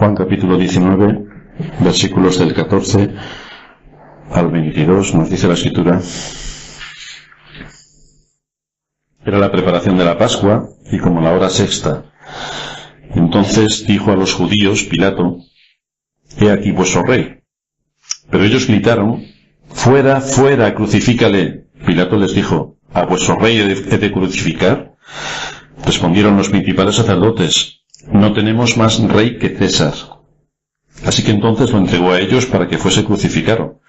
Juan capítulo 19, versículos del 14 al 22, nos dice la Escritura: era la preparación de la Pascua, y como la hora sexta. Entonces dijo a los judíos Pilato: he aquí vuestro rey. Pero ellos gritaron: fuera, fuera, crucifícale. Pilato les dijo: ¿a vuestro rey he de crucificar? Respondieron los principales sacerdotes: no tenemos más rey que César. Así que entonces lo entregó a ellos para que fuese crucificado.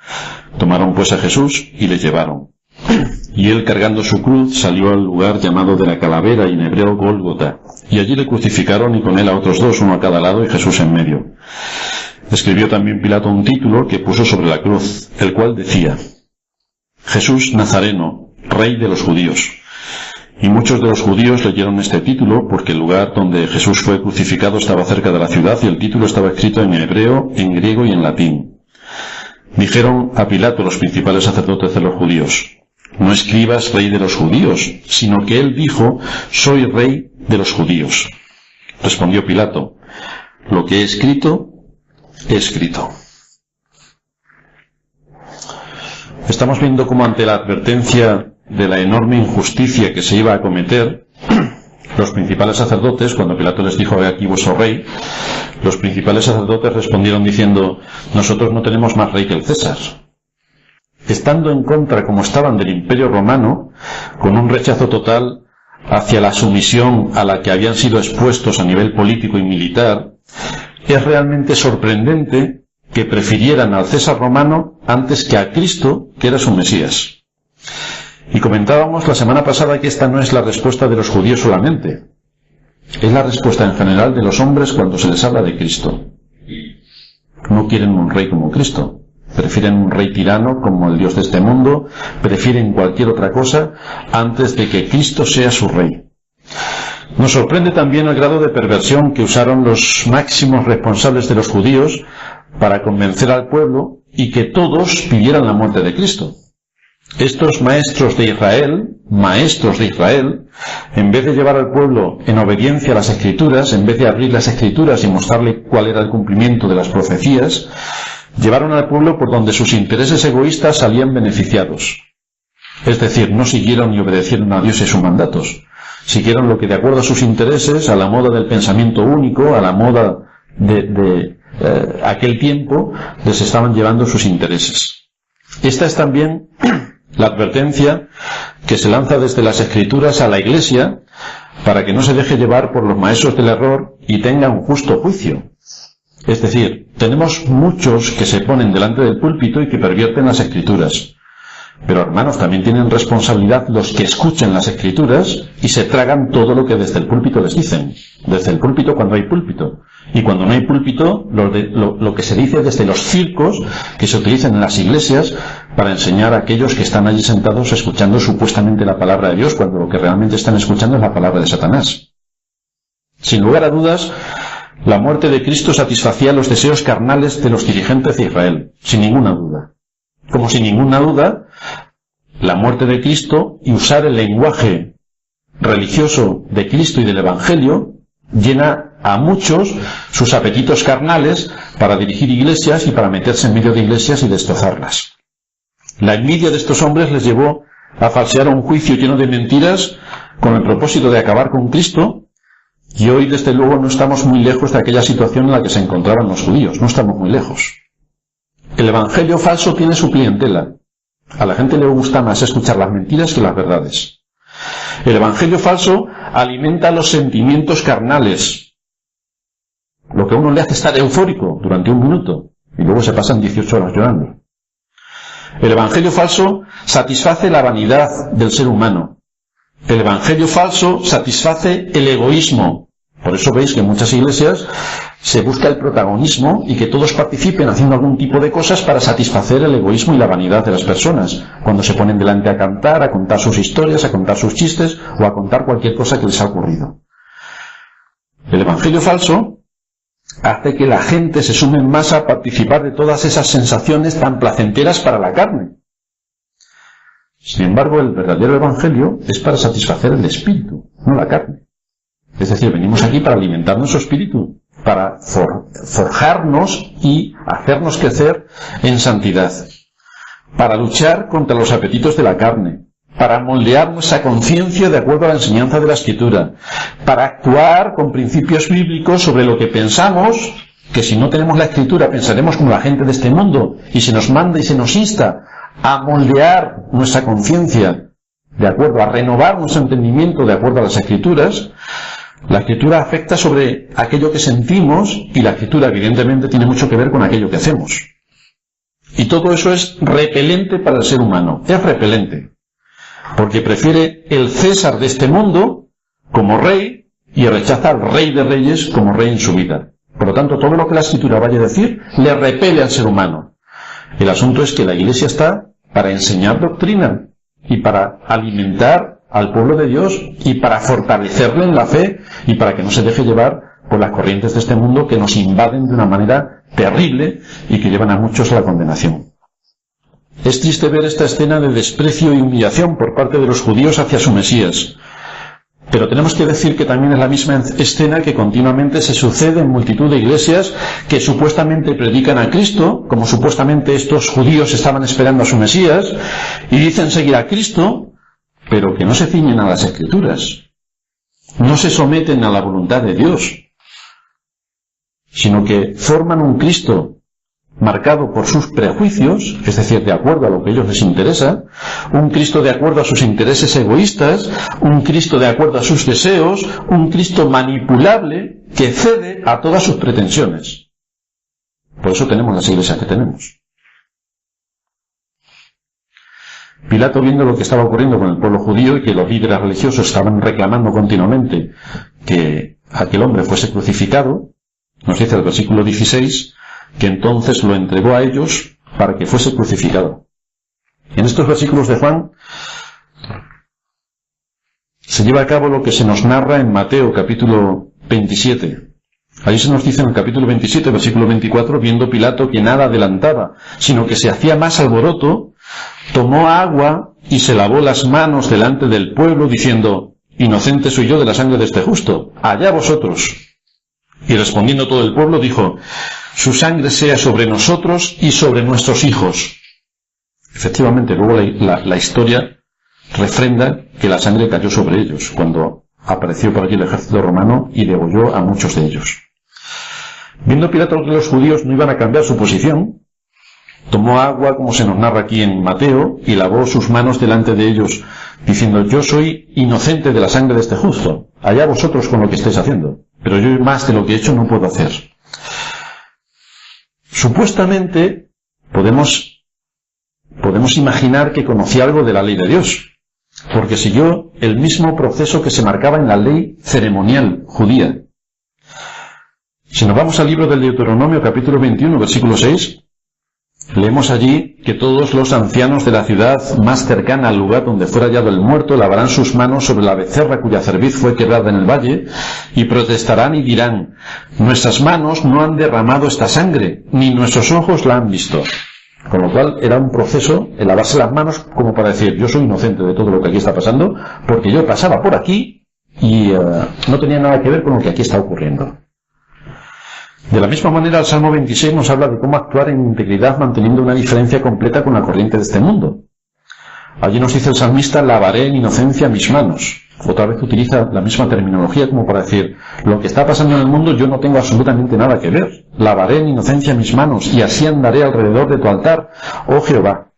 Tomaron pues a Jesús y le llevaron. Y él, cargando su cruz, salió al lugar llamado de la Calavera, y en hebreo Gólgota. Y allí le crucificaron, y con él a otros dos, uno a cada lado y Jesús en medio. Escribió también Pilato un título que puso sobre la cruz, el cual decía: Jesús Nazareno, Rey de los Judíos. Y muchos de los judíos leyeron este título porque el lugar donde Jesús fue crucificado estaba cerca de la ciudad, y el título estaba escrito en hebreo, en griego y en latín. Dijeron a Pilato los principales sacerdotes de los judíos: no escribas Rey de los Judíos, sino que él dijo: soy Rey de los Judíos. Respondió Pilato: lo que he escrito, he escrito. Estamos viendo cómo, ante la advertencia de la enorme injusticia que se iba a cometer, los principales sacerdotes, cuando Pilato les dijo: he aquí vuestro rey, los principales sacerdotes respondieron diciendo: nosotros no tenemos más rey que el César. Estando en contra, como estaban, del Imperio Romano, con un rechazo total hacia la sumisión a la que habían sido expuestos a nivel político y militar, es realmente sorprendente que prefirieran al César romano antes que a Cristo, que era su Mesías. Y comentábamos la semana pasada que esta no es la respuesta de los judíos solamente, es la respuesta en general de los hombres cuando se les habla de Cristo. No quieren un rey como Cristo, prefieren un rey tirano como el Dios de este mundo, prefieren cualquier otra cosa antes de que Cristo sea su rey. Nos sorprende también el grado de perversión que usaron los máximos responsables de los judíos para convencer al pueblo y que todos pidieran la muerte de Cristo. Estos maestros de Israel, en vez de llevar al pueblo en obediencia a las Escrituras, en vez de abrir las Escrituras y mostrarle cuál era el cumplimiento de las profecías, llevaron al pueblo por donde sus intereses egoístas salían beneficiados. Es decir, no siguieron y obedecieron a Dios y sus mandatos. Siguieron lo que, de acuerdo a sus intereses, a la moda del pensamiento único, a la moda de aquel tiempo, les estaban llevando sus intereses. Esta es también la advertencia que se lanza desde las Escrituras a la Iglesia para que no se deje llevar por los maestros del error y tenga un justo juicio. Es decir, tenemos muchos que se ponen delante del púlpito y que pervierten las Escrituras. Pero, hermanos, también tienen responsabilidad los que escuchan las Escrituras y se tragan todo lo que desde el púlpito les dicen. Desde el púlpito cuando hay púlpito. Y cuando no hay púlpito, lo que se dice desde los circos que se utilizan en las iglesias para enseñar a aquellos que están allí sentados escuchando supuestamente la palabra de Dios, cuando lo que realmente están escuchando es la palabra de Satanás. Sin lugar a dudas, la muerte de Cristo satisfacía los deseos carnales de los dirigentes de Israel, sin ninguna duda. Como sin ninguna duda, la muerte de Cristo y usar el lenguaje religioso de Cristo y del Evangelio llena a muchos sus apetitos carnales para dirigir iglesias y para meterse en medio de iglesias y destrozarlas. La envidia de estos hombres les llevó a falsear un juicio lleno de mentiras con el propósito de acabar con Cristo, y hoy desde luego no estamos muy lejos de aquella situación en la que se encontraban los judíos, no estamos muy lejos. El evangelio falso tiene su clientela. A la gente le gusta más escuchar las mentiras que las verdades. El evangelio falso alimenta los sentimientos carnales. Lo que a uno le hace estar eufórico durante un minuto y luego se pasan 18 horas llorando. El evangelio falso satisface la vanidad del ser humano. El evangelio falso satisface el egoísmo. Por eso veis que en muchas iglesias se busca el protagonismo y que todos participen haciendo algún tipo de cosas para satisfacer el egoísmo y la vanidad de las personas, cuando se ponen delante a cantar, a contar sus historias, a contar sus chistes o a contar cualquier cosa que les ha ocurrido. El evangelio falso hace que la gente se sume en masa a participar de todas esas sensaciones tan placenteras para la carne. Sin embargo, el verdadero evangelio es para satisfacer el espíritu, no la carne. Es decir, venimos aquí para alimentar nuestro espíritu, para forjarnos y hacernos crecer en santidad, para luchar contra los apetitos de la carne, para moldear nuestra conciencia de acuerdo a la enseñanza de la Escritura, para actuar con principios bíblicos sobre lo que pensamos, que si no tenemos la Escritura pensaremos como la gente de este mundo, y se nos manda y se nos insta a moldear nuestra conciencia de acuerdo, a renovar nuestro entendimiento de acuerdo a las Escrituras. La Escritura afecta sobre aquello que sentimos, y la Escritura evidentemente tiene mucho que ver con aquello que hacemos. Y todo eso es repelente para el ser humano, es repelente, porque prefiere el César de este mundo como rey y rechaza al Rey de Reyes como rey en su vida. Por lo tanto, todo lo que la Escritura vaya a decir le repele al ser humano. El asunto es que la Iglesia está para enseñar doctrina y para alimentar al pueblo de Dios y para fortalecerle en la fe y para que no se deje llevar por las corrientes de este mundo que nos invaden de una manera terrible y que llevan a muchos a la condenación. Es triste ver esta escena de desprecio y humillación por parte de los judíos hacia su Mesías. Pero tenemos que decir que también es la misma escena que continuamente se sucede en multitud de iglesias que supuestamente predican a Cristo, como supuestamente estos judíos estaban esperando a su Mesías, y dicen seguir a Cristo, pero que no se ciñen a las Escrituras, no se someten a la voluntad de Dios, sino que forman un Cristo marcado por sus prejuicios, es decir, de acuerdo a lo que a ellos les interesa, un Cristo de acuerdo a sus intereses egoístas, un Cristo de acuerdo a sus deseos, un Cristo manipulable que cede a todas sus pretensiones. Por eso tenemos las iglesias que tenemos. Pilato, viendo lo que estaba ocurriendo con el pueblo judío y que los líderes religiosos estaban reclamando continuamente que aquel hombre fuese crucificado, nos dice el versículo 16, que entonces lo entregó a ellos para que fuese crucificado. En estos versículos de Juan se lleva a cabo lo que se nos narra en Mateo capítulo 27. Ahí se nos dice en el capítulo 27, versículo 24, viendo Pilato que nada adelantaba, sino que se hacía más alboroto, tomó agua y se lavó las manos delante del pueblo, diciendo, inocente soy yo de la sangre de este justo, allá vosotros. Y respondiendo todo el pueblo, dijo, su sangre sea sobre nosotros y sobre nuestros hijos. Efectivamente, luego la historia refrenda que la sangre cayó sobre ellos, cuando apareció por allí el ejército romano y degolló a muchos de ellos. Viendo Pilato que los judíos no iban a cambiar su posición, tomó agua, como se nos narra aquí en Mateo, y lavó sus manos delante de ellos, diciendo, yo soy inocente de la sangre de este justo, allá vosotros con lo que estáis haciendo, pero yo más de lo que he hecho no puedo hacer. Supuestamente podemos imaginar que conocía algo de la ley de Dios, porque siguió el mismo proceso que se marcaba en la ley ceremonial judía. Si nos vamos al libro del Deuteronomio, capítulo 21, versículo 6, leemos allí que todos los ancianos de la ciudad más cercana al lugar donde fuera hallado el muerto lavarán sus manos sobre la becerra cuya cerviz fue quebrada en el valle y protestarán y dirán, nuestras manos no han derramado esta sangre, ni nuestros ojos la han visto. Con lo cual era un proceso, el lavarse las manos como para decir, yo soy inocente de todo lo que aquí está pasando, porque yo pasaba por aquí y no tenía nada que ver con lo que aquí está ocurriendo. De la misma manera, el Salmo 26 nos habla de cómo actuar en integridad manteniendo una diferencia completa con la corriente de este mundo. Allí nos dice el salmista, lavaré en inocencia mis manos. Otra vez utiliza la misma terminología como para decir, lo que está pasando en el mundo yo no tengo absolutamente nada que ver. Lavaré en inocencia mis manos y así andaré alrededor de tu altar, oh Jehová.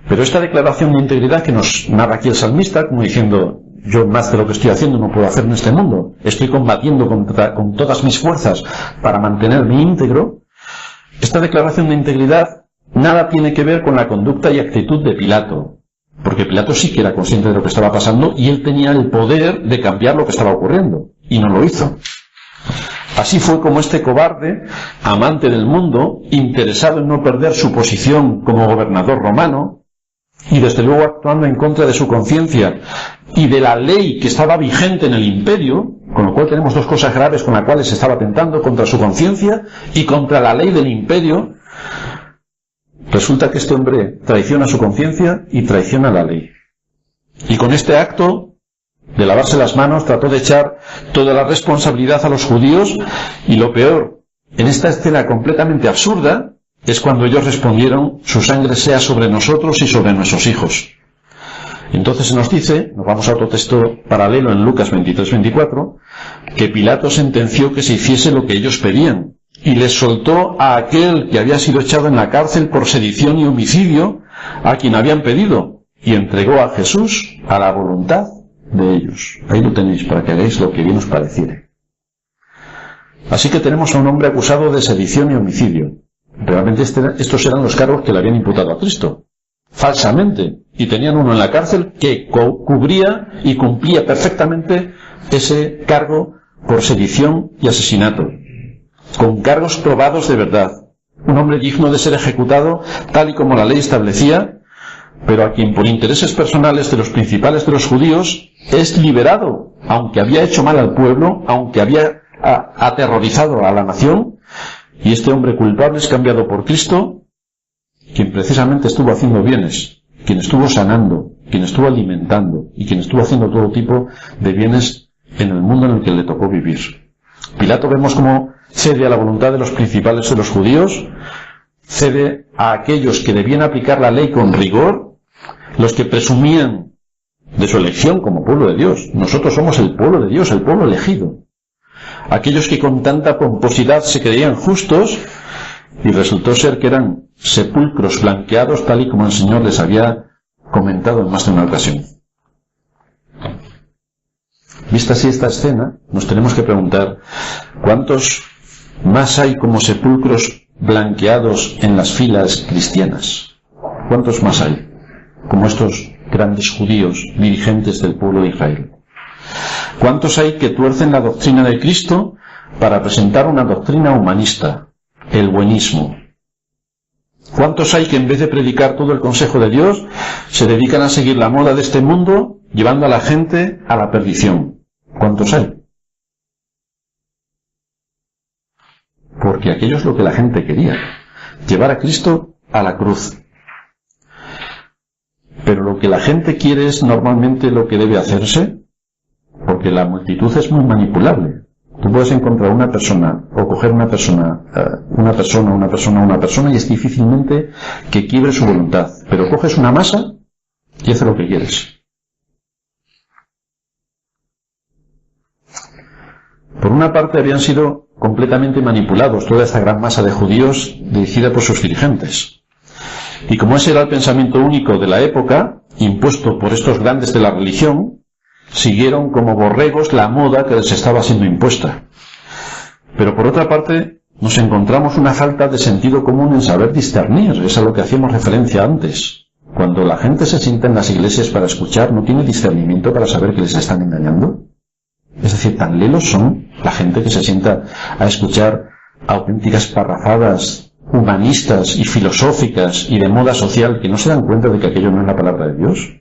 Pero esta declaración de integridad que nos narra aquí el salmista, como diciendo, yo más de lo que estoy haciendo no puedo hacer en este mundo, estoy combatiendo con todas mis fuerzas para mantenerme íntegro, esta declaración de integridad nada tiene que ver con la conducta y actitud de Pilato, porque Pilato sí que era consciente de lo que estaba pasando y él tenía el poder de cambiar lo que estaba ocurriendo, y no lo hizo. Así fue como este cobarde, amante del mundo, interesado en no perder su posición como gobernador romano, y desde luego actuando en contra de su conciencia y de la ley que estaba vigente en el imperio, con lo cual tenemos dos cosas graves con las cuales se estaba atentando, contra su conciencia y contra la ley del imperio. Resulta que este hombre traiciona su conciencia y traiciona la ley. Y con este acto de lavarse las manos trató de echar toda la responsabilidad a los judíos y lo peor, En esta escena completamente absurda es cuando ellos respondieron: su sangre sea sobre nosotros y sobre nuestros hijos. Entonces se nos dice, nos vamos a otro texto paralelo en Lucas 23-24, que Pilato sentenció que se hiciese lo que ellos pedían, y les soltó a aquel que había sido echado en la cárcel por sedición y homicidio, a quien habían pedido, y entregó a Jesús a la voluntad de ellos. Ahí lo tenéis, para que hagáis lo que bien os pareciere. Así que tenemos a un hombre acusado de sedición y homicidio. Realmente estos eran los cargos que le habían imputado a Cristo, falsamente, y tenían uno en la cárcel que cubría y cumplía perfectamente ese cargo por sedición y asesinato, con cargos probados de verdad. Un hombre digno de ser ejecutado tal y como la ley establecía, pero a quien por intereses personales de los principales de los judíos es liberado, aunque había hecho mal al pueblo, aunque había aterrorizado a la nación, y este hombre culpable es cambiado por Cristo, quien precisamente estuvo haciendo bienes, quien estuvo sanando, quien estuvo alimentando y quien estuvo haciendo todo tipo de bienes en el mundo en el que le tocó vivir. Pilato vemos cómo cede a la voluntad de los principales de los judíos, cede a aquellos que debían aplicar la ley con rigor, los que presumían de su elección como pueblo de Dios. Nosotros somos el pueblo de Dios, el pueblo elegido. Aquellos que con tanta pomposidad se creían justos, y resultó ser que eran sepulcros blanqueados, tal y como el Señor les había comentado en más de una ocasión. Vista así esta escena, nos tenemos que preguntar: ¿cuántos más hay como sepulcros blanqueados en las filas cristianas? ¿Cuántos más hay como estos grandes judíos dirigentes del pueblo de Israel? ¿Cuántos hay que tuercen la doctrina de Cristo para presentar una doctrina humanista, el buenismo? ¿Cuántos hay que en vez de predicar todo el consejo de Dios se dedican a seguir la moda de este mundo, llevando a la gente a la perdición? ¿Cuántos hay? Porque aquello es lo que la gente quería, llevar a Cristo a la cruz. Pero lo que la gente quiere es normalmente lo que debe hacerse, porque la multitud es muy manipulable. Tú puedes encontrar una persona, o coger una persona, y es difícilmente que quiebre su voluntad. Pero coges una masa y hace lo que quieres. Por una parte habían sido completamente manipulados toda esta gran masa de judíos dirigida por sus dirigentes. Y como ese era el pensamiento único de la época, impuesto por estos grandes de la religión, siguieron como borregos la moda que les estaba siendo impuesta. Pero por otra parte, nos encontramos una falta de sentido común en saber discernir. Es a lo que hacíamos referencia antes. Cuando la gente se sienta en las iglesias para escuchar, ¿no tiene discernimiento para saber que les están engañando? Es decir, tan lelos son la gente que se sienta a escuchar auténticas parrafadas humanistas y filosóficas y de moda social, que no se dan cuenta de que aquello no es la palabra de Dios.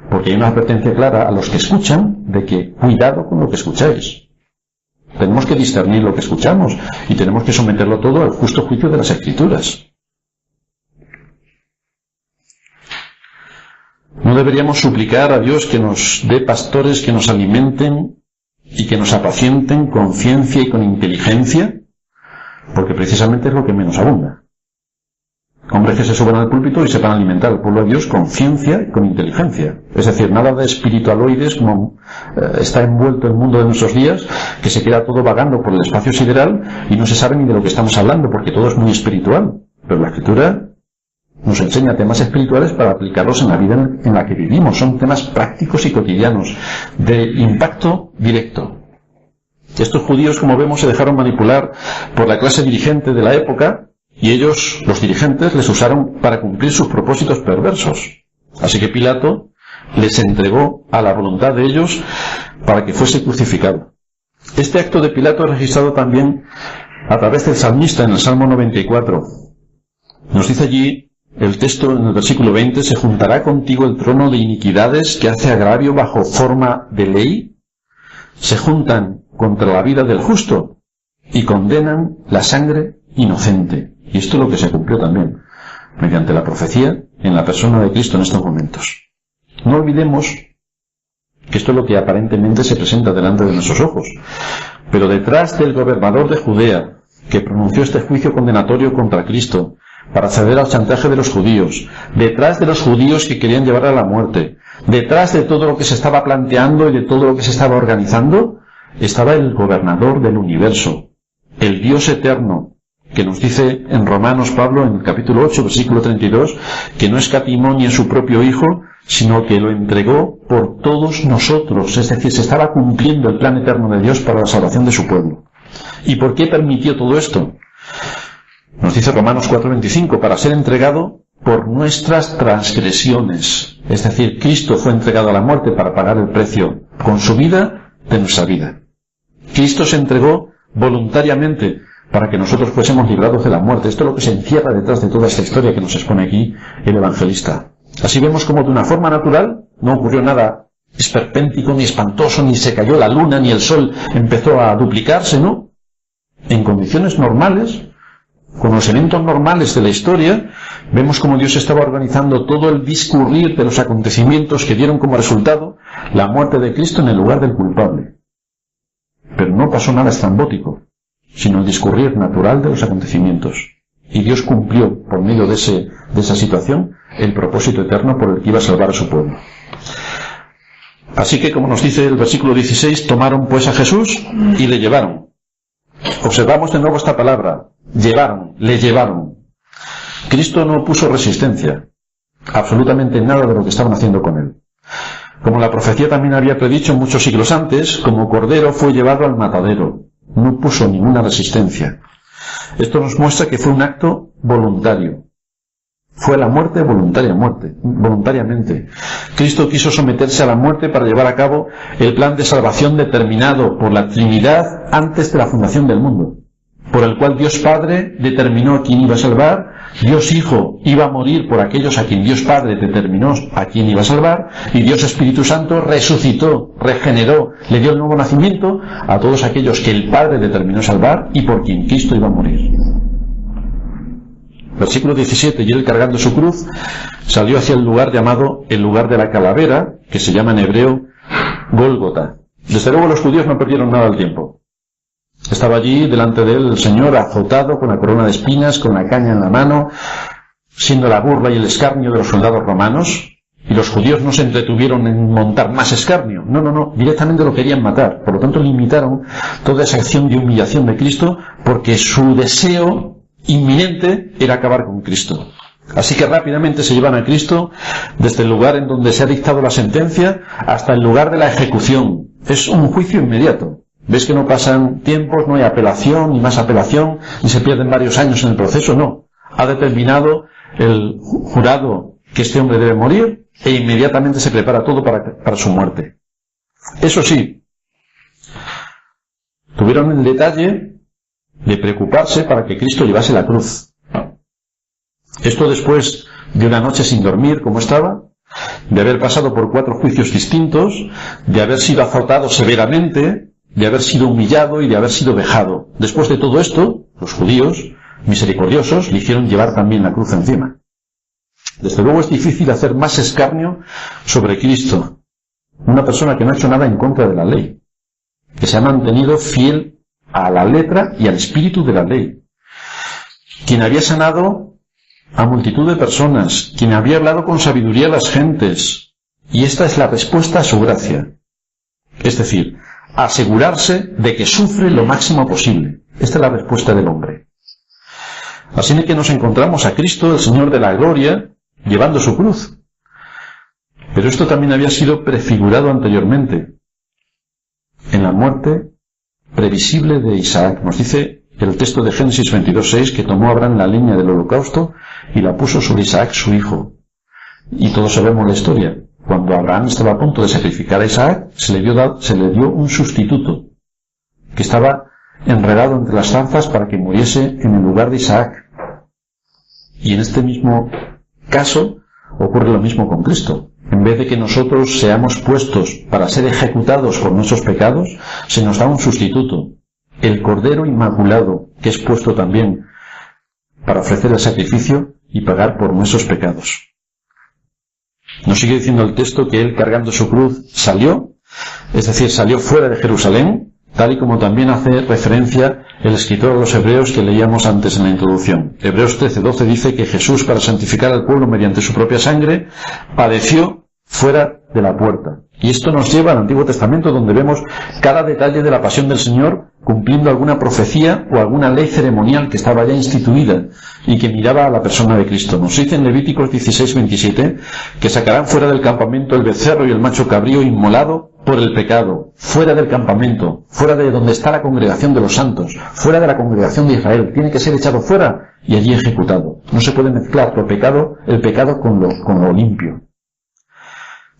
Porque hay una advertencia clara a los que escuchan de que cuidado con lo que escucháis. Tenemos que discernir lo que escuchamos y tenemos que someterlo todo al justo juicio de las Escrituras. ¿No deberíamos suplicar a Dios que nos dé pastores que nos alimenten y que nos apacienten con ciencia y con inteligencia? Porque precisamente es lo que menos abunda. Hombres que se suban al púlpito y sepan alimentar al pueblo de Dios con ciencia y con inteligencia. Es decir, nada de espiritualoides como está envuelto el mundo de nuestros días, que se queda todo vagando por el espacio sideral y no se sabe ni de lo que estamos hablando, porque todo es muy espiritual. Pero la Escritura nos enseña temas espirituales para aplicarlos en la vida en la que vivimos. Son temas prácticos y cotidianos, de impacto directo. Estos judíos, como vemos, se dejaron manipular por la clase dirigente de la época, y ellos, los dirigentes, les usaron para cumplir sus propósitos perversos. Así que Pilato les entregó a la voluntad de ellos para que fuese crucificado. Este acto de Pilato es registrado también a través del salmista en el Salmo 94. Nos dice allí el texto en el versículo 20: «Se juntará contigo el trono de iniquidades que hace agravio bajo forma de ley. Se juntan contra la vida del justo y condenan la sangre inocente». Y esto es lo que se cumplió también mediante la profecía en la persona de Cristo en estos momentos. No olvidemos que esto es lo que aparentemente se presenta delante de nuestros ojos, Pero detrás del gobernador de Judea, que pronunció este juicio condenatorio contra Cristo, para ceder al chantaje de los judíos, detrás de los judíos que querían llevar a la muerte, detrás de todo lo que se estaba planteando y de todo lo que se estaba organizando, estaba el gobernador del universo, el Dios eterno, que nos dice en Romanos Pablo, en el capítulo 8, versículo 32, que no escatimó ni en su propio Hijo, sino que lo entregó por todos nosotros. Es decir, se estaba cumpliendo el plan eterno de Dios para la salvación de su pueblo. ¿Y por qué permitió todo esto? Nos dice Romanos 4:25, para ser entregado por nuestras transgresiones. Es decir, Cristo fue entregado a la muerte para pagar el precio con su vida de nuestra vida. Cristo se entregó voluntariamente para que nosotros fuésemos librados de la muerte. Esto es lo que se encierra detrás de toda esta historia que nos expone aquí el evangelista. Así vemos como de una forma natural no ocurrió nada esperpéntico, ni espantoso, ni se cayó la luna, ni el sol empezó a duplicarse, ¿no? En condiciones normales, con los eventos normales de la historia, vemos como Dios estaba organizando todo el discurrir de los acontecimientos que dieron como resultado la muerte de Cristo en el lugar del culpable. Pero no pasó nada estrambótico, sino el discurrir natural de los acontecimientos. Y Dios cumplió, por medio de esa situación, el propósito eterno por el que iba a salvar a su pueblo. Así que, como nos dice el versículo 16, tomaron pues a Jesús y le llevaron. Observamos de nuevo esta palabra, llevaron, le llevaron. Cristo no puso resistencia, absolutamente nada de lo que estaban haciendo con él. Como la profecía también había predicho muchos siglos antes, como cordero fue llevado al matadero. No puso ninguna resistencia. Esto nos muestra que fue un acto voluntario. Fue la muerte voluntariamente. Cristo quiso someterse a la muerte para llevar a cabo el plan de salvación determinado por la Trinidad antes de la fundación del mundo, por el cual Dios Padre determinó a quién iba a salvar, Dios Hijo iba a morir por aquellos a quien Dios Padre determinó a quién iba a salvar, y Dios Espíritu Santo resucitó, regeneró, le dio el nuevo nacimiento a todos aquellos que el Padre determinó salvar y por quien Cristo iba a morir. Versículo 17, y él cargando su cruz salió hacia el lugar llamado el lugar de la calavera, que se llama en hebreo Gólgota. Desde luego los judíos no perdieron nada del tiempo. Estaba allí delante de él el Señor azotado con la corona de espinas, con la caña en la mano, siendo la burla y el escarnio de los soldados romanos, y los judíos no se entretuvieron en montar más escarnio. No, directamente lo querían matar. Por lo tanto limitaron toda esa acción de humillación de Cristo, porque su deseo inminente era acabar con Cristo. Así que rápidamente se llevan a Cristo desde el lugar en donde se ha dictado la sentencia hasta el lugar de la ejecución. Es un juicio inmediato. ¿Ves que no pasan tiempos, no hay apelación, ni más apelación, ni se pierden varios años en el proceso? No. Ha determinado el jurado que este hombre debe morir e inmediatamente se prepara todo para su muerte. Eso sí, tuvieron el detalle de preocuparse para que Cristo llevase la cruz. Esto después de una noche sin dormir, como estaba, de haber pasado por 4 juicios distintos, de haber sido azotado severamente, de haber sido humillado y de haber sido vejado. Después de todo esto, los judíos, misericordiosos, le hicieron llevar también la cruz encima. Desde luego es difícil hacer más escarnio sobre Cristo, una persona que no ha hecho nada en contra de la ley, que se ha mantenido fiel a la letra y al espíritu de la ley, quien había sanado a multitud de personas, quien había hablado con sabiduría a las gentes, y esta es la respuesta a su gracia, es decir, asegurarse de que sufre lo máximo posible. Esta es la respuesta del hombre. Así que nos encontramos a Cristo, el Señor de la gloria, llevando su cruz. Pero esto también había sido prefigurado anteriormente en la muerte previsible de Isaac. Nos dice el texto de Génesis 22:6 que tomó Abraham la leña del holocausto y la puso sobre Isaac su hijo. Y todos sabemos la historia. Cuando Abraham estaba a punto de sacrificar a Isaac, se le dio un sustituto que estaba enredado entre las zarzas para que muriese en el lugar de Isaac. Y en este mismo caso ocurre lo mismo con Cristo. En vez de que nosotros seamos puestos para ser ejecutados por nuestros pecados, se nos da un sustituto, el Cordero Inmaculado, que es puesto también para ofrecer el sacrificio y pagar por nuestros pecados. Nos sigue diciendo el texto que él, cargando su cruz, salió, es decir, salió fuera de Jerusalén, tal y como también hace referencia el escritor a los Hebreos que leíamos antes en la introducción. Hebreos 13:12 dice que Jesús, para santificar al pueblo mediante su propia sangre, padeció fuera de la puerta. Y esto nos lleva al Antiguo Testamento, donde vemos cada detalle de la pasión del Señor cumpliendo alguna profecía o alguna ley ceremonial que estaba ya instituida y que miraba a la persona de Cristo. Nos dice en Levíticos 16:27 que sacarán fuera del campamento el becerro y el macho cabrío inmolado por el pecado, fuera del campamento, fuera de donde está la congregación de los santos, fuera de la congregación de Israel. Tiene que ser echado fuera y allí ejecutado. No se puede mezclar el pecado con lo limpio.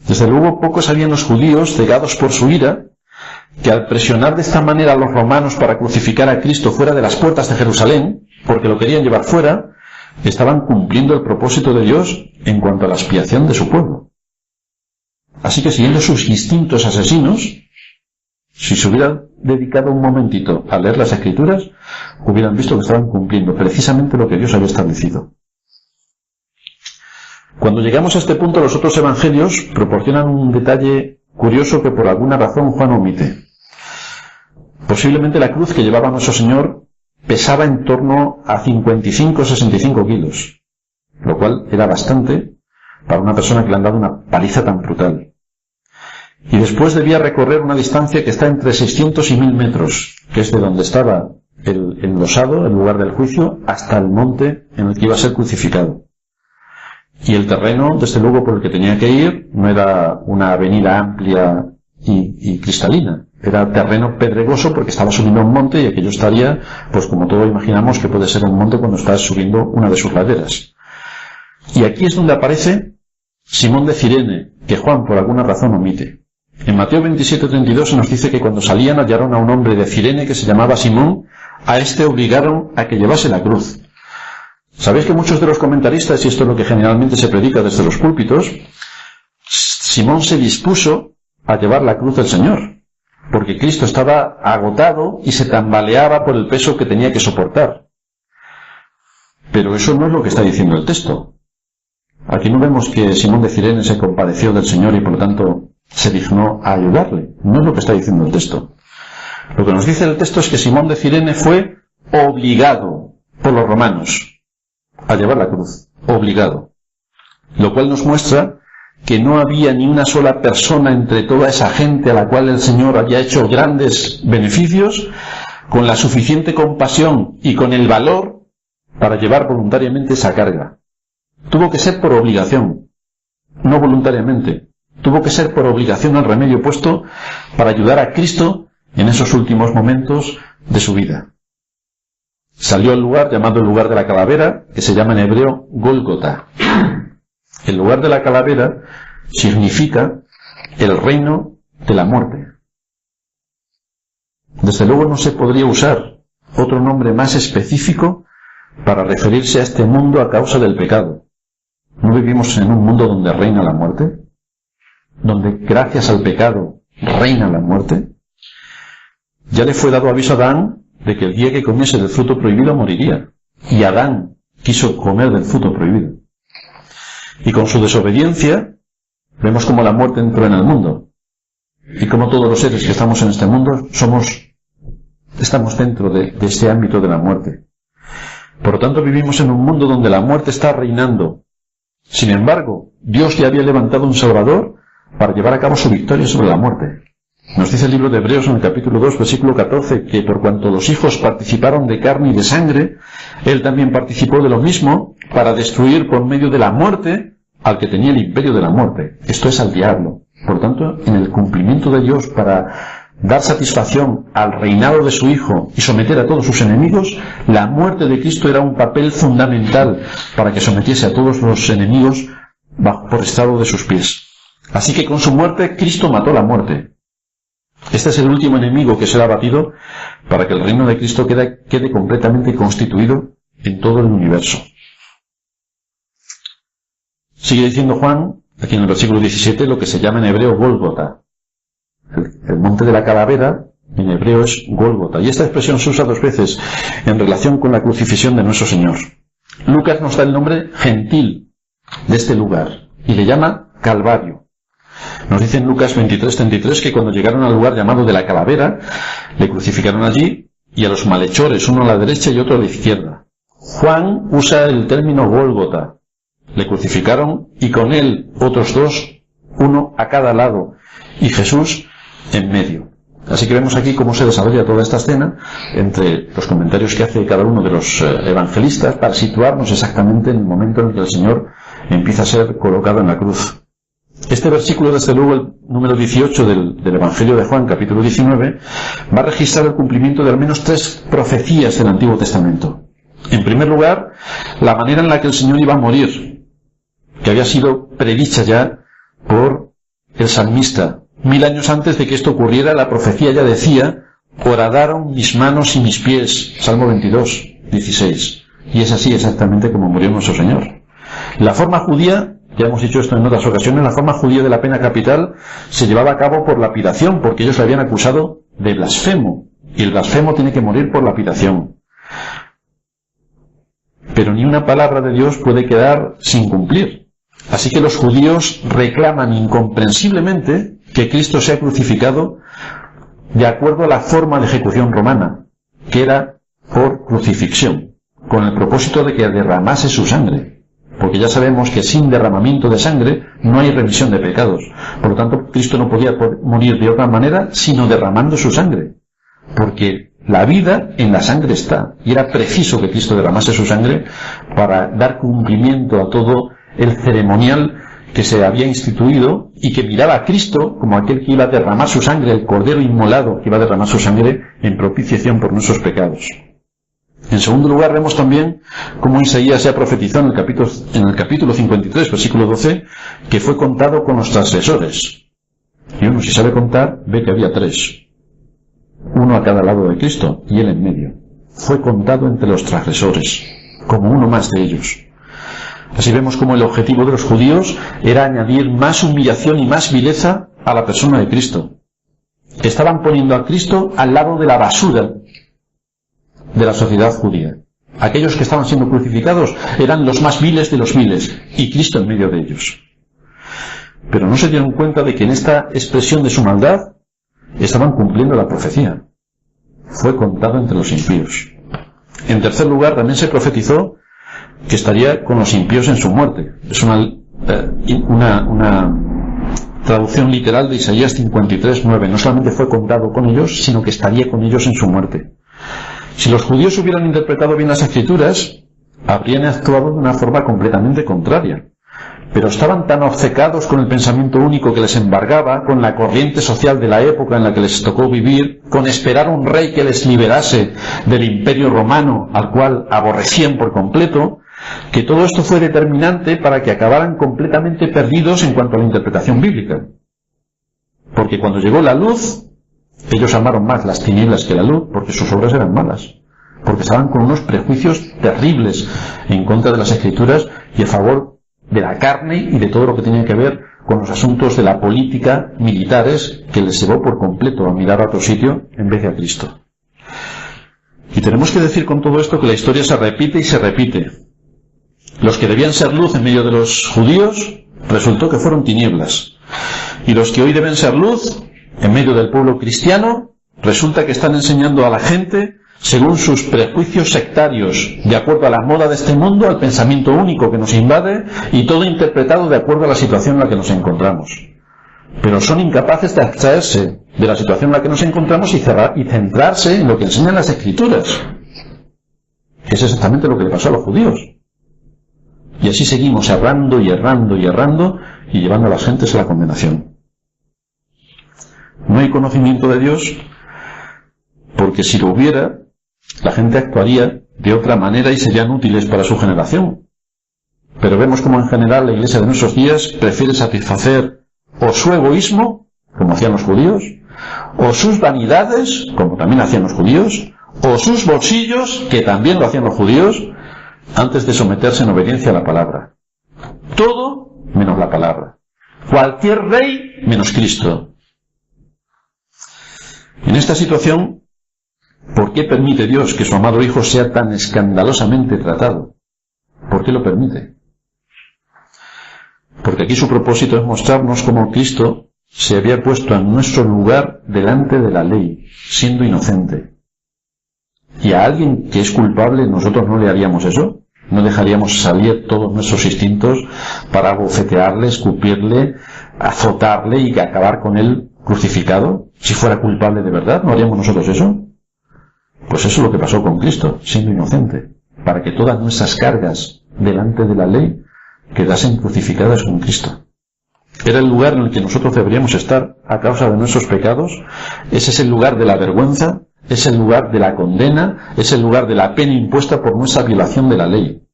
Desde luego, pocos sabían los judíos, cegados por su ira, que al presionar de esta manera a los romanos para crucificar a Cristo fuera de las puertas de Jerusalén, porque lo querían llevar fuera, estaban cumpliendo el propósito de Dios en cuanto a la expiación de su pueblo. Así que, siguiendo sus instintos asesinos, si se hubieran dedicado un momentito a leer las Escrituras, hubieran visto que estaban cumpliendo precisamente lo que Dios había establecido. Cuando llegamos a este punto, los otros evangelios proporcionan un detalle curioso que por alguna razón Juan omite. Posiblemente la cruz que llevaba nuestro Señor pesaba en torno a 55 o 65 kilos, lo cual era bastante para una persona que le han dado una paliza tan brutal. Y después debía recorrer una distancia que está entre 600 y 1000 metros, que es de donde estaba el enlosado, el lugar del juicio, hasta el monte en el que iba a ser crucificado. Y el terreno, desde luego, por el que tenía que ir, no era una avenida amplia y cristalina. Era terreno pedregoso porque estaba subiendo a un monte y aquello estaría, pues como todos imaginamos que puede ser un monte cuando estás subiendo una de sus laderas. Y aquí es donde aparece Simón de Cirene, que Juan por alguna razón omite. En Mateo 27:32 se nos dice que cuando salían hallaron a un hombre de Cirene que se llamaba Simón. A este obligaron a que llevase la cruz. Sabéis que muchos de los comentaristas, y esto es lo que generalmente se predica desde los púlpitos, Simón se dispuso a llevar la cruz del Señor, porque Cristo estaba agotado y se tambaleaba por el peso que tenía que soportar. Pero eso no es lo que está diciendo el texto. Aquí no vemos que Simón de Cirene se compadeció del Señor y por lo tanto se dignó a ayudarle. No es lo que está diciendo el texto. Lo que nos dice el texto es que Simón de Cirene fue obligado por los romanos a llevar la cruz, obligado. Lo cual nos muestra que no había ni una sola persona entre toda esa gente a la cual el Señor había hecho grandes beneficios, con la suficiente compasión y con el valor para llevar voluntariamente esa carga. Tuvo que ser por obligación, no voluntariamente. Tuvo que ser por obligación el remedio puesto para ayudar a Cristo en esos últimos momentos de su vida. Salió al lugar llamado el lugar de la calavera, que se llama en hebreo Gólgota. El lugar de la calavera significa el reino de la muerte. Desde luego no se podría usar otro nombre más específico para referirse a este mundo a causa del pecado. ¿No vivimos en un mundo donde reina la muerte? ¿Donde gracias al pecado reina la muerte? Ya le fue dado aviso a Adán de que el día que comiese del fruto prohibido moriría. Y Adán quiso comer del fruto prohibido. Y con su desobediencia vemos cómo la muerte entró en el mundo. Y cómo todos los seres que estamos en este mundo estamos dentro de este ámbito de la muerte. Por lo tanto, vivimos en un mundo donde la muerte está reinando. Sin embargo, Dios ya había levantado un Salvador para llevar a cabo su victoria sobre la muerte. Nos dice el libro de Hebreos en el capítulo 2, versículo 14, que por cuanto los hijos participaron de carne y de sangre, Él también participó de lo mismo para destruir por medio de la muerte al que tenía el imperio de la muerte. Esto es al diablo. Por tanto, en el cumplimiento de Dios para dar satisfacción al reinado de su Hijo y someter a todos sus enemigos, la muerte de Cristo era un papel fundamental para que sometiese a todos los enemigos por estrado de sus pies. Así que con su muerte, Cristo mató la muerte. Este es el último enemigo que será abatido para que el reino de Cristo quede completamente constituido en todo el universo. Sigue diciendo Juan, aquí en el versículo 17, lo que se llama en hebreo Gólgota. El monte de la calavera en hebreo es Gólgota. Y esta expresión se usa dos veces en relación con la crucifixión de nuestro Señor. Lucas nos da el nombre gentil de este lugar y le llama Calvario. Nos dice en Lucas 23:33 que cuando llegaron al lugar llamado de la Calavera, le crucificaron allí, y a los malhechores, uno a la derecha y otro a la izquierda. Juan usa el término Gólgota. Le crucificaron y con él otros dos, uno a cada lado, y Jesús en medio. Así que vemos aquí cómo se desarrolla toda esta escena entre los comentarios que hace cada uno de los evangelistas para situarnos exactamente en el momento en el que el Señor empieza a ser colocado en la cruz. Este versículo, desde luego, el número 18 del Evangelio de Juan, capítulo 19, va a registrar el cumplimiento de al menos 3 profecías del Antiguo Testamento. En primer lugar, la manera en la que el Señor iba a morir, que había sido predicha ya por el salmista. 1000 años antes de que esto ocurriera, la profecía ya decía: horadaron mis manos y mis pies. Salmo 22:16. Y es así exactamente como murió nuestro Señor. La forma judía, ya hemos dicho esto en otras ocasiones, la forma judía de la pena capital se llevaba a cabo por lapidación, porque ellos le habían acusado de blasfemo. Y el blasfemo tiene que morir por lapidación. Pero ni una palabra de Dios puede quedar sin cumplir. Así que los judíos reclaman incomprensiblemente que Cristo sea crucificado de acuerdo a la forma de ejecución romana, que era por crucifixión, con el propósito de que derramase su sangre. Porque ya sabemos que sin derramamiento de sangre no hay remisión de pecados. Por lo tanto, Cristo no podía morir de otra manera sino derramando su sangre. Porque la vida en la sangre está. Y era preciso que Cristo derramase su sangre para dar cumplimiento a todo el ceremonial que se había instituido y que miraba a Cristo como aquel que iba a derramar su sangre, el Cordero inmolado que iba a derramar su sangre en propiciación por nuestros pecados. En segundo lugar, vemos también cómo Isaías ya profetizó en el capítulo 53, versículo 12, que fue contado con los transgresores. Y uno, si sabe contar, ve que había 3. Uno a cada lado de Cristo y él en medio. Fue contado entre los transgresores, como uno más de ellos. Así vemos cómo el objetivo de los judíos era añadir más humillación y más vileza a la persona de Cristo. Estaban poniendo a Cristo al lado de la basura de la sociedad judía. Aquellos que estaban siendo crucificados eran los más viles de los viles, y Cristo en medio de ellos. Pero no se dieron cuenta de que en esta expresión de su maldad estaban cumpliendo la profecía. Fue contado entre los impíos. En tercer lugar, también se profetizó que estaría con los impíos en su muerte. Es una traducción literal de Isaías 53:9. No solamente fue contado con ellos, sino que estaría con ellos en su muerte. Si los judíos hubieran interpretado bien las Escrituras, habrían actuado de una forma completamente contraria. Pero estaban tan obcecados con el pensamiento único que les embargaba, con la corriente social de la época en la que les tocó vivir, con esperar un rey que les liberase del imperio romano, al cual aborrecían por completo, que todo esto fue determinante para que acabaran completamente perdidos en cuanto a la interpretación bíblica. Porque cuando llegó la luz, ellos amaron más las tinieblas que la luz, porque sus obras eran malas, porque estaban con unos prejuicios terribles en contra de las Escrituras y a favor de la carne y de todo lo que tenía que ver con los asuntos de la política militares, que les llevó por completo a mirar a otro sitio en vez de a Cristo. Y tenemos que decir con todo esto que la historia se repite y se repite. Los que debían ser luz en medio de los judíos, resultó que fueron tinieblas. Y los que hoy deben ser luz en medio del pueblo cristiano, resulta que están enseñando a la gente según sus prejuicios sectarios, de acuerdo a la moda de este mundo, al pensamiento único que nos invade, y todo interpretado de acuerdo a la situación en la que nos encontramos. Pero son incapaces de abstraerse de la situación en la que nos encontramos y centrarse en lo que enseñan las Escrituras. Es exactamente lo que le pasó a los judíos. Y así seguimos errando y errando y errando y llevando a las gentes a la condenación. No hay conocimiento de Dios, porque si lo hubiera, la gente actuaría de otra manera y serían útiles para su generación. Pero vemos como en general la Iglesia de nuestros días prefiere satisfacer o su egoísmo, como hacían los judíos, o sus vanidades, como también hacían los judíos, o sus bolsillos, que también lo hacían los judíos, antes de someterse en obediencia a la palabra. Todo menos la palabra. Cualquier rey menos Cristo. En esta situación, ¿por qué permite Dios que su amado Hijo sea tan escandalosamente tratado? ¿Por qué lo permite? Porque aquí su propósito es mostrarnos cómo Cristo se había puesto en nuestro lugar delante de la ley, siendo inocente. Y a alguien que es culpable, nosotros no le haríamos eso. No dejaríamos salir todos nuestros instintos para bofetearle, escupirle, azotarle y acabar con él crucificado. Si fuera culpable de verdad, ¿no haríamos nosotros eso? Pues eso es lo que pasó con Cristo, siendo inocente, para que todas nuestras cargas delante de la ley quedasen crucificadas con Cristo. Era el lugar en el que nosotros deberíamos estar a causa de nuestros pecados. Ese es el lugar de la vergüenza, es el lugar de la condena, es el lugar de la pena impuesta por nuestra violación de la ley.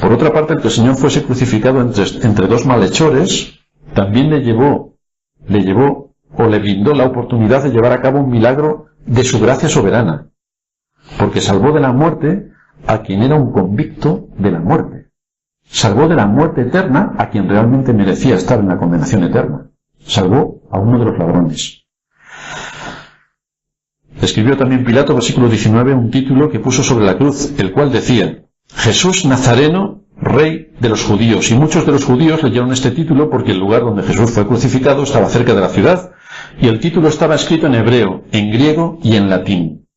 Por otra parte, el que el Señor fuese crucificado entre dos malhechores, también le llevó o le brindó la oportunidad de llevar a cabo un milagro de su gracia soberana, porque salvó de la muerte a quien era un convicto de la muerte. Salvó de la muerte eterna a quien realmente merecía estar en la condenación eterna. Salvó a uno de los ladrones. Escribió también Pilato, versículo 19, un título que puso sobre la cruz, el cual decía: Jesús Nazareno, Rey de los judíos. Y muchos de los judíos leyeron este título porque el lugar donde Jesús fue crucificado estaba cerca de la ciudad, y el título estaba escrito en hebreo, en griego y en latín.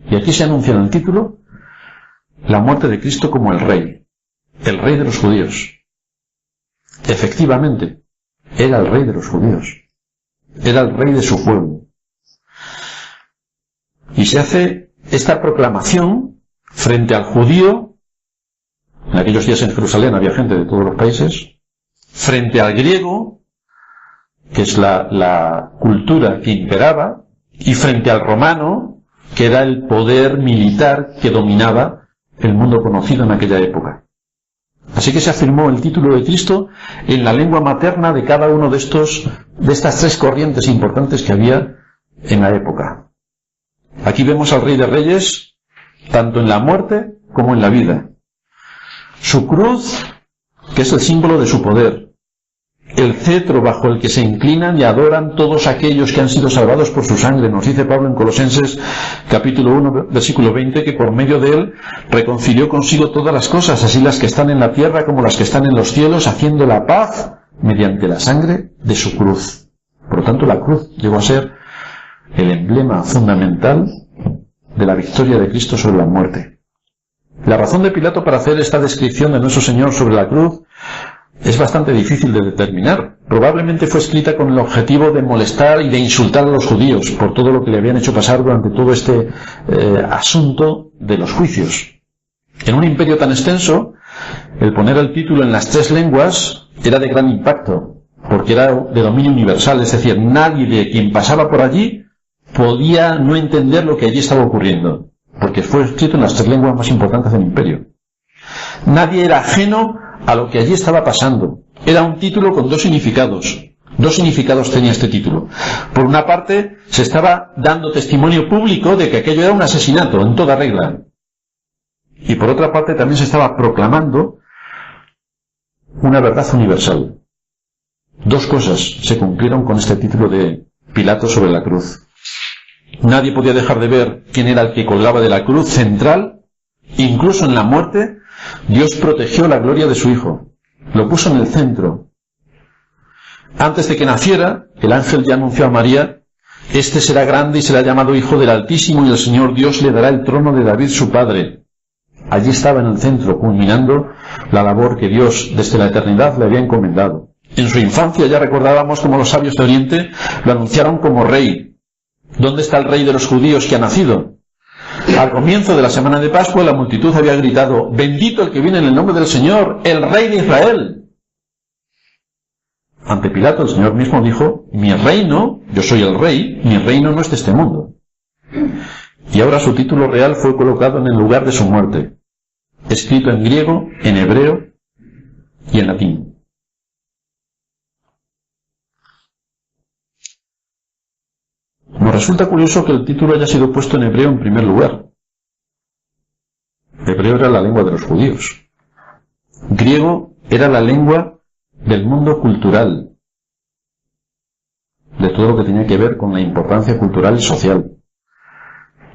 Y aquí se anuncia en el título la muerte de Cristo como el Rey de los judíos. Efectivamente, era el Rey de los judíos. Era el Rey de su pueblo. Y se hace esta proclamación frente al judío. En aquellos días en Jerusalén había gente de todos los países. Frente al griego, que es la cultura que imperaba, y frente al romano, que era el poder militar que dominaba el mundo conocido en aquella época. Así que se afirmó el título de Cristo en la lengua materna de cada uno de estas tres corrientes importantes que había en la época. Aquí vemos al Rey de Reyes, tanto en la muerte como en la vida. Su cruz, que es el símbolo de su poder. El cetro bajo el que se inclinan y adoran todos aquellos que han sido salvados por su sangre. Nos dice Pablo en Colosenses capítulo 1, versículo 20, que por medio de él reconcilió consigo todas las cosas, así las que están en la tierra como las que están en los cielos, haciendo la paz mediante la sangre de su cruz. Por lo tanto, la cruz llegó a ser el emblema fundamental de la victoria de Cristo sobre la muerte. La razón de Pilato para hacer esta descripción de nuestro Señor sobre la cruz es bastante difícil de determinar. Probablemente fue escrita con el objetivo de molestar y de insultar a los judíos por todo lo que le habían hecho pasar durante todo este asunto de los juicios. En un imperio tan extenso, el poner el título en las tres lenguas era de gran impacto, porque era de dominio universal, es decir, nadie de quien pasaba por allí podía no entender lo que allí estaba ocurriendo, porque fue escrito en las tres lenguas más importantes del imperio. Nadie era ajeno a lo que allí estaba pasando. Era un título con dos significados. Dos significados tenía este título. Por una parte, se estaba dando testimonio público de que aquello era un asesinato, en toda regla. Y por otra parte, también se estaba proclamando una verdad universal. Dos cosas se cumplieron con este título de Pilato sobre la cruz. Nadie podía dejar de ver quién era el que colgaba de la cruz central. Incluso en la muerte, Dios protegió la gloria de su Hijo. Lo puso en el centro. Antes de que naciera, el ángel ya anunció a María: este será grande y será llamado Hijo del Altísimo, y el Señor Dios le dará el trono de David su padre. Allí estaba en el centro, culminando la labor que Dios desde la eternidad le había encomendado. En su infancia ya recordábamos cómo los sabios de Oriente lo anunciaron como rey. ¿Dónde está el rey de los judíos que ha nacido? Al comienzo de la semana de Pascua, la multitud había gritado: bendito el que viene en el nombre del Señor, el Rey de Israel. Ante Pilato, el Señor mismo dijo: mi reino, yo soy el rey, mi reino no es de este mundo. Y ahora su título real fue colocado en el lugar de su muerte, escrito en griego, en hebreo y en latín. Nos resulta curioso que el título haya sido puesto en hebreo en primer lugar. Hebreo era la lengua de los judíos. Griego era la lengua del mundo cultural, de todo lo que tenía que ver con la importancia cultural y social.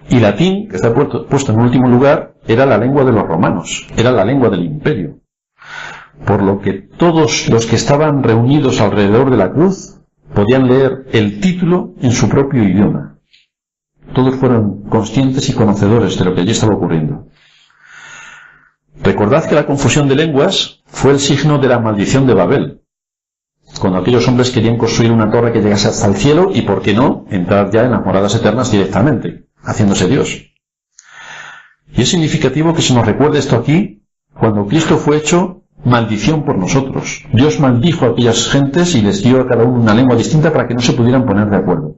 Y latín, que está puesto en último lugar, era la lengua de los romanos, era la lengua del imperio. por lo que todos los que estaban reunidos alrededor de la cruz podían leer el título en su propio idioma. Todos fueron conscientes y conocedores de lo que allí estaba ocurriendo. Recordad que la confusión de lenguas fue el signo de la maldición de Babel, cuando aquellos hombres querían construir una torre que llegase hasta el cielo y, ¿por qué no?, entrar ya en las moradas eternas directamente, haciéndose Dios. Y es significativo que se nos recuerde esto aquí, cuando Cristo fue hecho maldición por nosotros. Dios maldijo a aquellas gentes y les dio a cada uno una lengua distinta para que no se pudieran poner de acuerdo.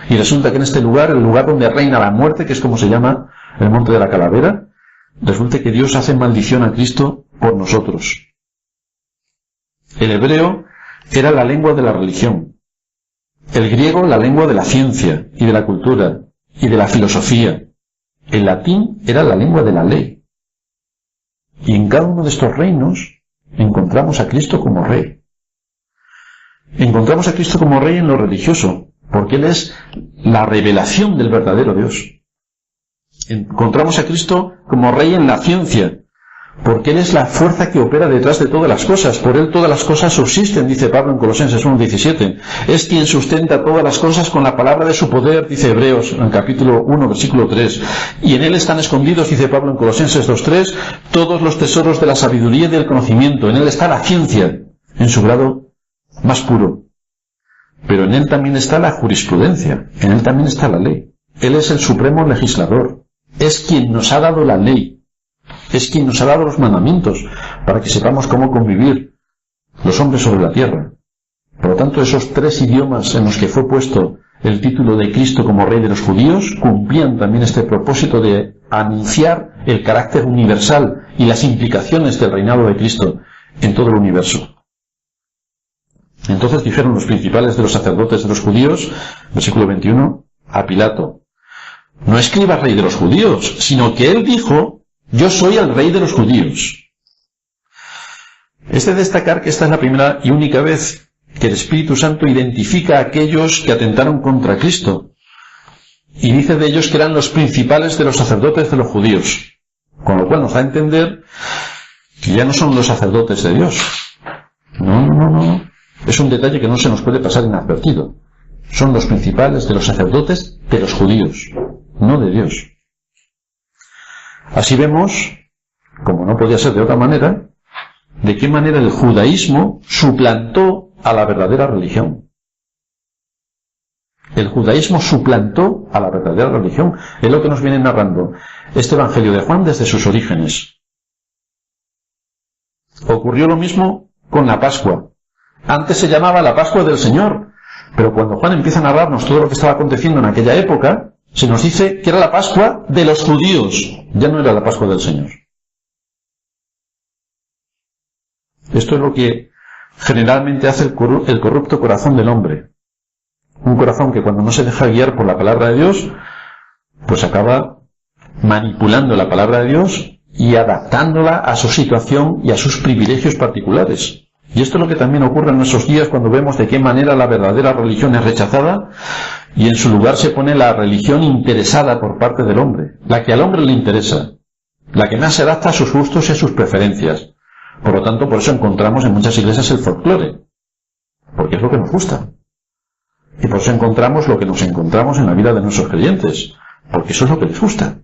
Y resulta que en este lugar, el lugar donde reina la muerte, que es como se llama el monte de la calavera, resulta que Dios hace maldición a Cristo por nosotros. El hebreo era la lengua de la religión. El griego la lengua de la ciencia y de la cultura y de la filosofía. El latín era la lengua de la ley. Y en cada uno de estos reinos encontramos a Cristo como rey. Encontramos a Cristo como rey en lo religioso, porque Él es la revelación del verdadero Dios. Encontramos a Cristo como rey en la ciencia, porque Él es la fuerza que opera detrás de todas las cosas. Por Él todas las cosas subsisten, dice Pablo en Colosenses 1:17. Es quien sustenta todas las cosas con la palabra de su poder, dice Hebreos en capítulo 1, versículo 3. Y en Él están escondidos, dice Pablo en Colosenses 2:3, todos los tesoros de la sabiduría y del conocimiento. En Él está la ciencia, en su grado más puro. Pero en Él también está la jurisprudencia, en Él también está la ley. Él es el supremo legislador. Es quien nos ha dado la ley. Es quien nos ha dado los mandamientos para que sepamos cómo convivir los hombres sobre la tierra. Por lo tanto, esos tres idiomas en los que fue puesto el título de Cristo como Rey de los judíos cumplían también este propósito de anunciar el carácter universal y las implicaciones del reinado de Cristo en todo el universo. Entonces dijeron los principales de los sacerdotes de los judíos, versículo 21, a Pilato: no escribas Rey de los judíos, sino que él dijo: yo soy el Rey de los judíos. Es de destacar que esta es la primera y única vez que el Espíritu Santo identifica a aquellos que atentaron contra Cristo, y dice de ellos que eran los principales de los sacerdotes de los judíos, con lo cual nos da a entender que ya no son los sacerdotes de Dios. No. Es un detalle que no se nos puede pasar inadvertido. Son los principales de los sacerdotes de los judíos, no de Dios. Así vemos, como no podía ser de otra manera, de qué manera el judaísmo suplantó a la verdadera religión. El judaísmo suplantó a la verdadera religión. Es lo que nos viene narrando este Evangelio de Juan desde sus orígenes. Ocurrió lo mismo con la Pascua. Antes se llamaba la Pascua del Señor, pero cuando Juan empieza a narrarnos todo lo que estaba aconteciendo en aquella época, se nos dice que era la Pascua de los judíos, ya no era la Pascua del Señor. Esto es lo que generalmente hace el corrupto corazón del hombre. Un corazón que cuando no se deja guiar por la palabra de Dios, pues acaba manipulando la palabra de Dios y adaptándola a su situación y a sus privilegios particulares. Y esto es lo que también ocurre en nuestros días cuando vemos de qué manera la verdadera religión es rechazada y en su lugar se pone la religión interesada por parte del hombre, la que al hombre le interesa, la que más se adapta a sus gustos y a sus preferencias. Por lo tanto, por eso encontramos en muchas iglesias el folclore, porque es lo que nos gusta. Y por eso encontramos lo que nos encontramos en la vida de nuestros creyentes, porque eso es lo que les gusta.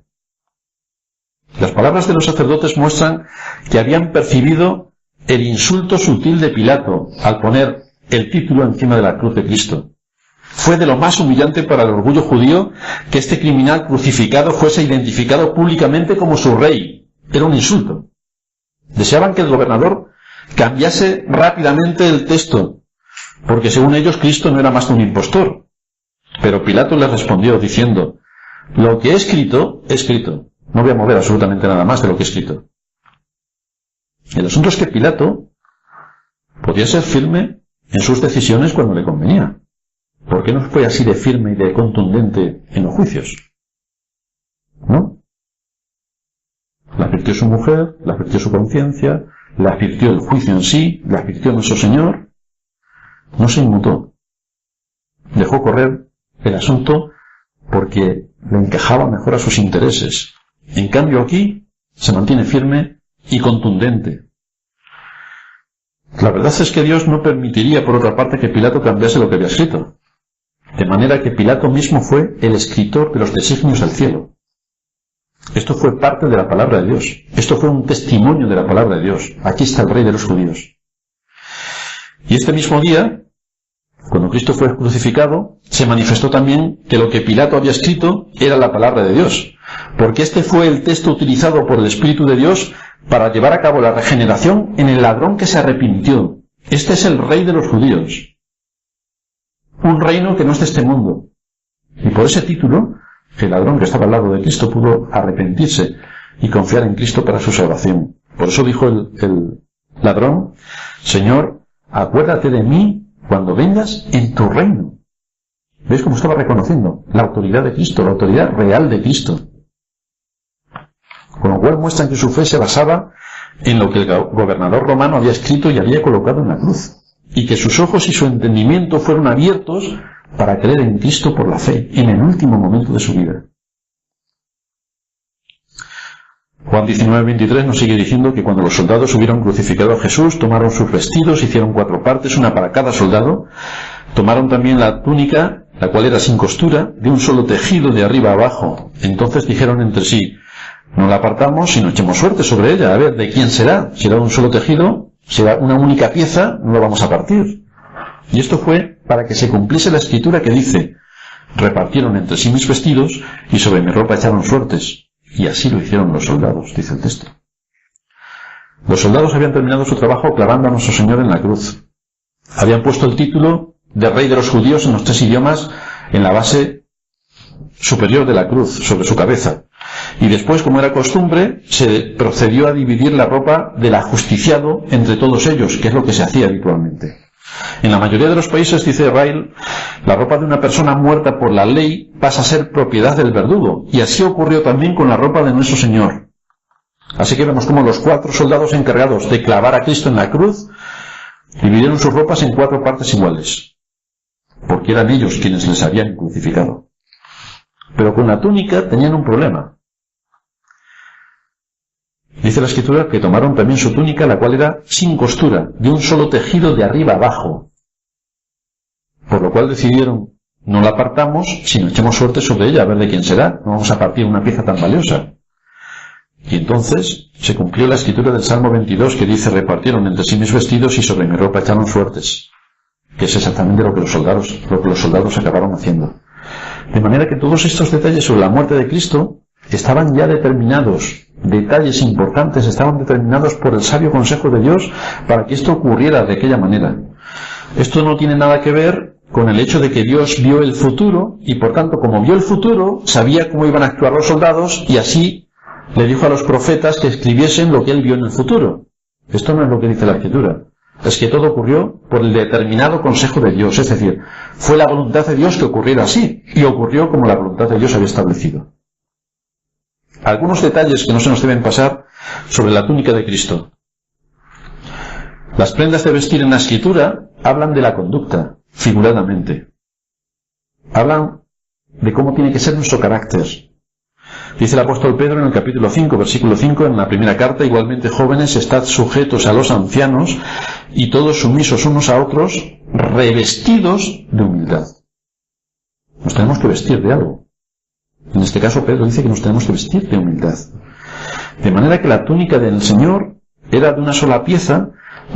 Las palabras de los sacerdotes muestran que habían percibido el insulto sutil de Pilato al poner el título encima de la cruz de Cristo. Fue de lo más humillante para el orgullo judío que este criminal crucificado fuese identificado públicamente como su rey. Era un insulto. Deseaban que el gobernador cambiase rápidamente el texto, porque según ellos Cristo no era más que un impostor. Pero Pilato les respondió diciendo: lo que he escrito, he escrito. No voy a mover absolutamente nada más de lo que he escrito. El asunto es que Pilato podía ser firme en sus decisiones cuando le convenía. ¿Por qué no fue así de firme y de contundente en los juicios? ¿No? La advirtió su mujer, la advirtió su conciencia, la advirtió el juicio en sí, la advirtió nuestro Señor. No se inmutó. Dejó correr el asunto porque le encajaba mejor a sus intereses. En cambio aquí se mantiene firme y contundente. La verdad es que Dios no permitiría, por otra parte, que Pilato cambiase lo que había escrito. De manera que Pilato mismo fue el escritor de los designios del cielo. Esto fue parte de la palabra de Dios. Esto fue un testimonio de la palabra de Dios. Aquí está el Rey de los judíos. Y este mismo día, cuando Cristo fue crucificado, se manifestó también que lo que Pilato había escrito era la palabra de Dios. Porque este fue el texto utilizado por el Espíritu de Dios para llevar a cabo la regeneración en el ladrón que se arrepintió. Este es el Rey de los judíos. Un reino que no es de este mundo. Y por ese título, el ladrón que estaba al lado de Cristo pudo arrepentirse y confiar en Cristo para su salvación. Por eso dijo el ladrón: Señor, acuérdate de mí cuando vengas en tu reino. ¿Veis cómo estaba reconociendo la autoridad de Cristo, la autoridad real de Cristo? Con lo cual muestran que su fe se basaba en lo que el gobernador romano había escrito y había colocado en la cruz, y que sus ojos y su entendimiento fueron abiertos para creer en Cristo por la fe, en el último momento de su vida. Juan 19:23 nos sigue diciendo que cuando los soldados hubieron crucificado a Jesús, tomaron sus vestidos, hicieron 4 partes, una para cada soldado, tomaron también la túnica, la cual era sin costura, de un solo tejido de arriba a abajo. Entonces dijeron entre sí: no la apartamos, sino echemos suerte sobre ella, a ver de quién será. Será un solo tejido, será una única pieza, no la vamos a partir. Y esto fue para que se cumpliese la escritura que dice: repartieron entre sí mis vestidos y sobre mi ropa echaron suertes. Y así lo hicieron los soldados, dice el texto. Los soldados habían terminado su trabajo clavando a nuestro Señor en la cruz. Habían puesto el título de Rey de los judíos en los 3 idiomas en la base superior de la cruz, sobre su cabeza. Y después, como era costumbre, se procedió a dividir la ropa del ajusticiado entre todos ellos, que es lo que se hacía habitualmente. En la mayoría de los países, dice Ryle, la ropa de una persona muerta por la ley pasa a ser propiedad del verdugo, y así ocurrió también con la ropa de nuestro Señor. Así que vemos como los 4 soldados encargados de clavar a Cristo en la cruz dividieron sus ropas en 4 partes iguales, porque eran ellos quienes les habían crucificado. Pero con la túnica tenían un problema. Dice la Escritura que tomaron también su túnica, la cual era sin costura, de un solo tejido de arriba abajo. Por lo cual decidieron: no la apartamos, sino echemos suerte sobre ella, a ver de quién será. No vamos a partir una pieza tan valiosa. Y entonces se cumplió la Escritura del Salmo 22, que dice: repartieron entre sí mis vestidos y sobre mi ropa echaron suertes. Que es exactamente lo que los soldados acabaron haciendo. De manera que todos estos detalles sobre la muerte de Cristo estaban ya determinados. Detalles importantes estaban determinados por el sabio consejo de Dios para que esto ocurriera de aquella manera. Esto no tiene nada que ver con el hecho de que Dios vio el futuro y, por tanto, como vio el futuro, sabía cómo iban a actuar los soldados y así le dijo a los profetas que escribiesen lo que él vio en el futuro. Esto no es lo que dice la Escritura. Es que todo ocurrió por el determinado consejo de Dios, es decir, fue la voluntad de Dios que ocurriera así, y ocurrió como la voluntad de Dios había establecido. Algunos detalles que no se nos deben pasar sobre la túnica de Cristo. Las prendas de vestir en la Escritura hablan de la conducta, figuradamente. Hablan de cómo tiene que ser nuestro carácter. Dice el apóstol Pedro en el capítulo 5, versículo 5, en la primera carta: igualmente jóvenes, estad sujetos a los ancianos y todos sumisos unos a otros, revestidos de humildad. Nos tenemos que vestir de algo. En este caso Pedro dice que nos tenemos que vestir de humildad. De manera que la túnica del Señor era de una sola pieza,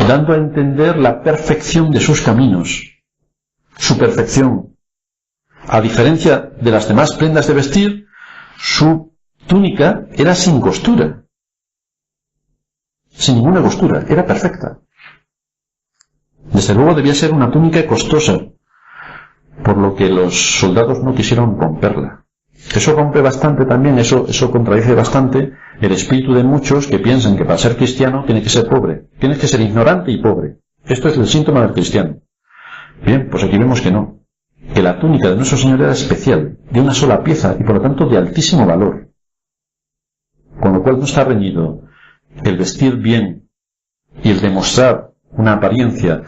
dando a entender la perfección de sus caminos, su perfección. A diferencia de las demás prendas de vestir, su túnica era sin costura. Sin ninguna costura, era perfecta. Desde luego debía ser una túnica costosa, por lo que los soldados no quisieron romperla. Eso rompe bastante también, eso contradice bastante el espíritu de muchos que piensan que para ser cristiano tiene que ser pobre, tienes que ser ignorante y pobre. Esto es el síntoma del cristiano. Bien, pues aquí vemos que no. Que la túnica de nuestro Señor era especial, de una sola pieza y por lo tanto de altísimo valor. Con lo cual no está reñido el vestir bien y el demostrar una apariencia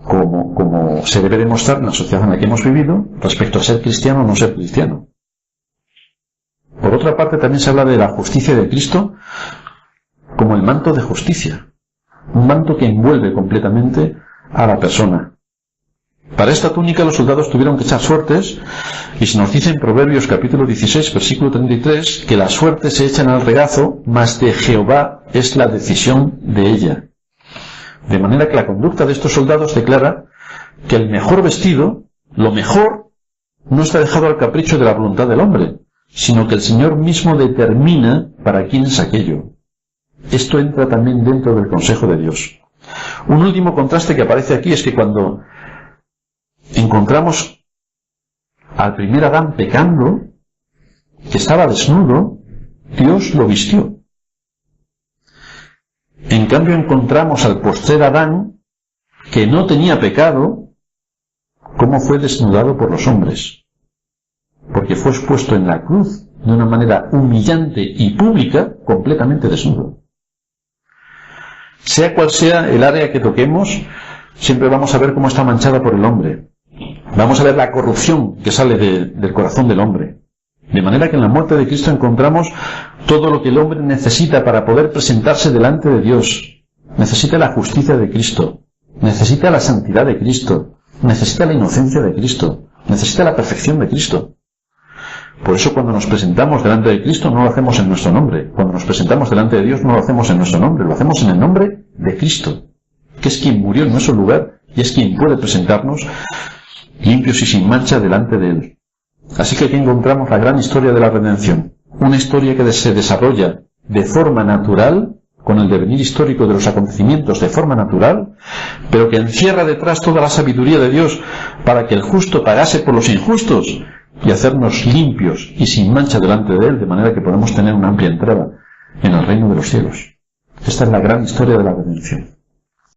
como se debe demostrar en la sociedad en la que hemos vivido respecto a ser cristiano o no ser cristiano. Por otra parte, también se habla de la justicia de Cristo como el manto de justicia. un manto que envuelve completamente a la persona. Para esta túnica los soldados tuvieron que echar suertes, y se nos dice en Proverbios capítulo 16, versículo 33, que las suertes se echan al regazo, mas de Jehová es la decisión de ella. De manera que la conducta de estos soldados declara que el mejor vestido, lo mejor, no está dejado al capricho de la voluntad del hombre, sino que el Señor mismo determina para quién es aquello. Esto entra también dentro del consejo de Dios. Un último contraste que aparece aquí es que cuando encontramos al primer Adán pecando, que estaba desnudo, Dios lo vistió. En cambio encontramos al postrer Adán, que no tenía pecado, cómo fue desnudado por los hombres. Porque fue expuesto en la cruz de una manera humillante y pública, completamente desnudo. Sea cual sea el área que toquemos, siempre vamos a ver cómo está manchada por el hombre. Vamos a ver la corrupción que sale del corazón del hombre. De manera que en la muerte de Cristo encontramos todo lo que el hombre necesita para poder presentarse delante de Dios. Necesita la justicia de Cristo, necesita la santidad de Cristo, necesita la inocencia de Cristo, necesita la perfección de Cristo. Por eso cuando nos presentamos delante de Cristo no lo hacemos en nuestro nombre. Cuando nos presentamos delante de Dios no lo hacemos en nuestro nombre, lo hacemos en el nombre de Cristo, que es quien murió en nuestro lugar y es quien puede presentarnos limpios y sin mancha delante de Él. Así que aquí encontramos la gran historia de la redención. Una historia que se desarrolla de forma natural, con el devenir histórico de los acontecimientos de forma natural, pero que encierra detrás toda la sabiduría de Dios para que el justo pagase por los injustos y hacernos limpios y sin mancha delante de Él, de manera que podemos tener una amplia entrada en el reino de los cielos. Esta es la gran historia de la redención.